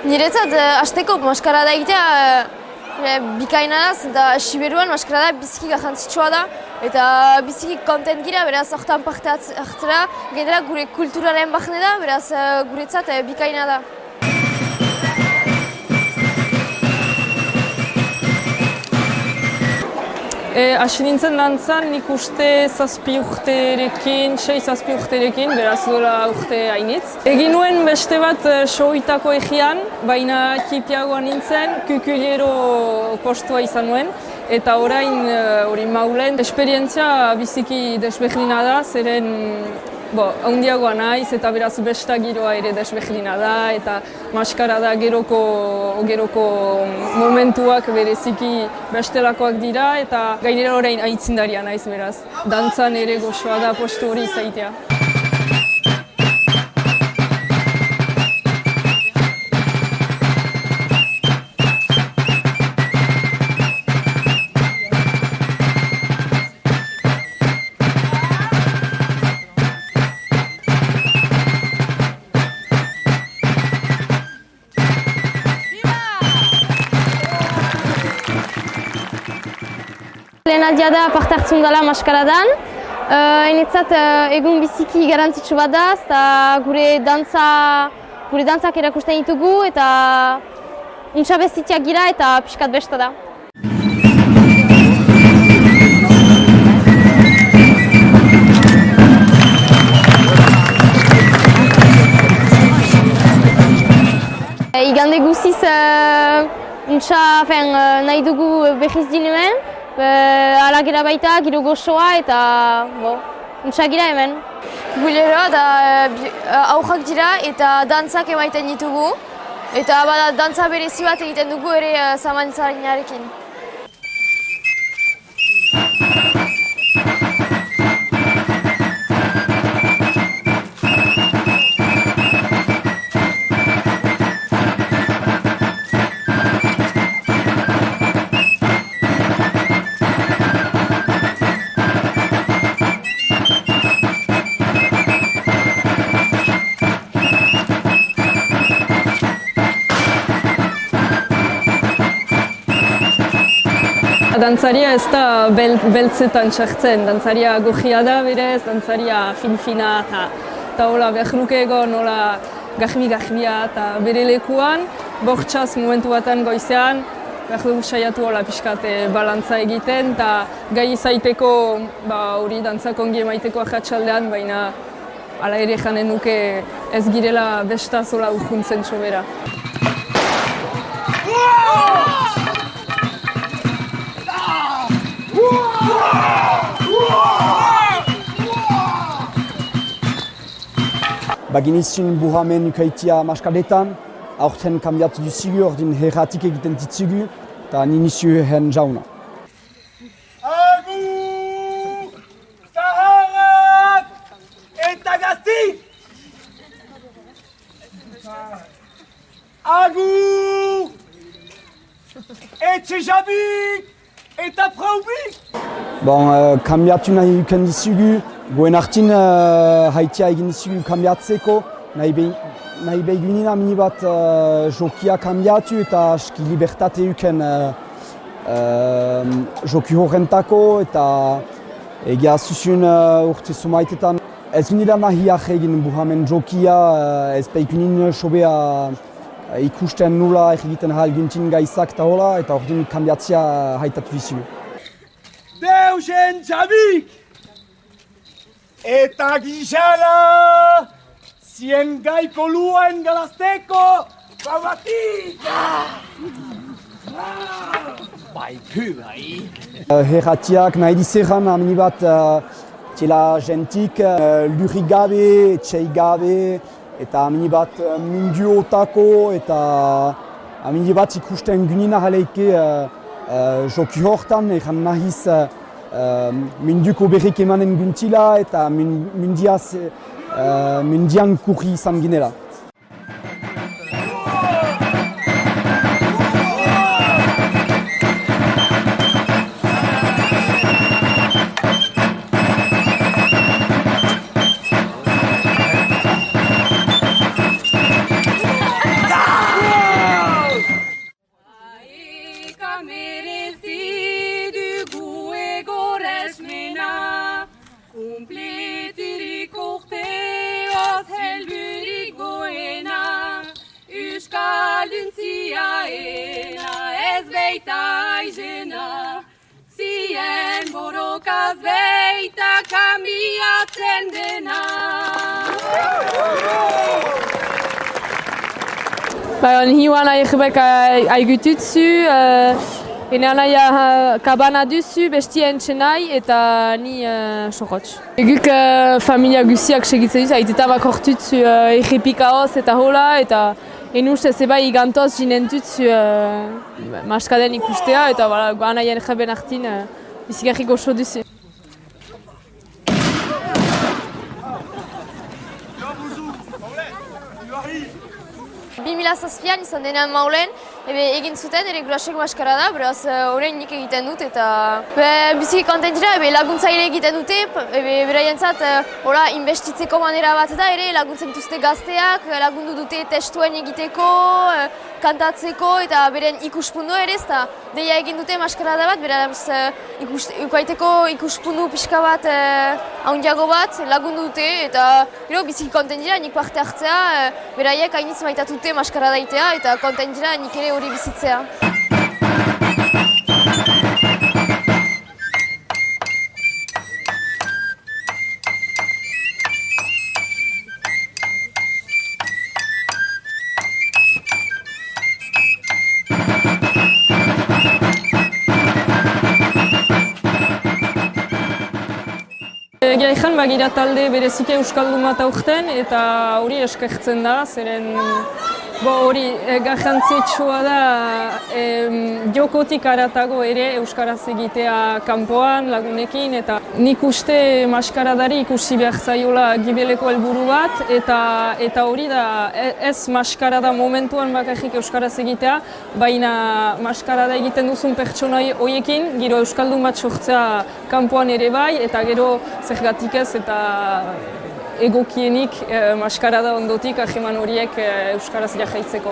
Niretzat, hasteko maskarada egitea bikaina da, eta Siberuan maskarada biziki garrantzitsua da, eta biziki kontent gira, beraz hortan parte hartzera, gainera gure kulturaren barne da, beraz guretzat bikaina da. Hasi nintzen dantzan, nik uste 6 urterekin, beraz dola urte hainitz. Egin nuen beste bat shoitako egian, baina kipiagoan nintzen, kukuliero postua izan nuen. Eta orain hori maulen, esperientzia biziki desberdina da, zeren handiagoa naiz eta beraz besta giroa ere desberdina da eta maskarada geroko momentuak bereziki bestelakoak dira eta gainera orain aitzindaria naiz beraz. Dantzan ere goxoa da postu hori izaitea. Lehenaldia da parte hartzun dela maskaradan. Enetzat egun biziki garantzitsu bat da, eta gure dantzak erakusten ditugu eta untsa bestitiak gira eta pixkat besta da. Igande guziz nahi dugu berriz dinuen. Hala gira baita, giro gozoa eta untsa gira hemen. Kukuliero eta aurrak dira eta dantzak emaiten ditugu. Eta dantza berezi bat egiten dugu ere zamantzarinarekin. Dantzaria ez da beltzetan sartzen, dantzaria gojia da berez, dantzaria fin-fina eta hola behar nuke egon, hola gahmi-gahmia eta bere lekuan, bortxaz momentu batan goizean, behar dugu saiatu hola pixkat balantza egiten eta gai izaiteko hori dantzak ongi emaiteko ahatsaldean, baina hala ere janen nuke ez girela bestaz hola urjuntzen sobera. Baginizun buhamen ukaitia maskadetan, aurten kambiatu duzigu, ordin herratik egiten ditzigu, eta ninizu hen jauna. Agur! Zaharrak! Eta gaztik! Agur! Etxe jabik! Eta praubik! Kambiatu nahi uken dizugu, goen hartin haitia egin dizugu kambiatzeko, nahi behigunina mini bat jokia kambiatu eta aski libertate uken joki horrentako eta egia zuzun urte sumaitetan. Ez nila nahiak egin buhamen jokia, ez behigunin sobea ikusten nula egiten halguntin gaizak eta hola, eta ordin kambiatzia haitatu dizugu. Deusen jabik! Eta gizala! Zien gaiko luen galazteko! Babatik! Herratiak nahi dizeran amini bat txela jentik lurrik gabe, etxeik gabe, eta amini bat mundu otako eta amini bat ikusten gunina jaleike joki hortan, egan nahiz munduko berrik emanen guntila eta mundian kurri izan ginela. Kumplitirik urteoz helburik goena, Euskalduntzia-ena ez beita aizena, zien borokaz beita kambiatzen dena. Hiuan ahirbek aigututzu, enean kabana duzu, bestia entxenai eta ni sorotx. Eguk familia guziak segitzen duz, aitetan bakortutzu egipikaoz eta hola, eta ustez eba igantoz jinentutzu maskaden ikustea, eta anaien jeben hartin bizigarri goxo duzu. 2007an izan denean maulen, egin zuten ere guraseko maskarada, beraz orain nik egiten dut eta biziki kontent dira, laguntzaile egiten dute, beraientzat investitzeko manera bat da ere, laguntzen dituzte gazteak, lagundu dute testuen egiteko, kantatzeko eta beren ikuspundu ere, eta deia egin dute maskarada bat, beraz ikuaiteko ikuspundu pixka bat, haundiago bat, lagundu dute eta gero biziki kontent dira, nik parte hartzea, beraiek hainitz maitatute maskarada itea eta kontent dira nik ere hori bizitzea. Egia ezan bagira talde berezike euskaldun bat aurten eta hori eskertzen da, zeren hori garrantzitsua da jokotik haratago ere euskaraz egitea kanpoan lagunekin eta nik uste maskaradari ikusi behar zaiola gibeleko helburu bat eta hori da ez maskarada momentuan bakarrik euskaraz egitea, baina maskarada egiten duzun pertsona horiekin gero euskaldun bat sortzea kanpoan ere bai eta gero zergatik ez eta egokienik maskarada ondotik aheman horiek euskaraz jaitzeko.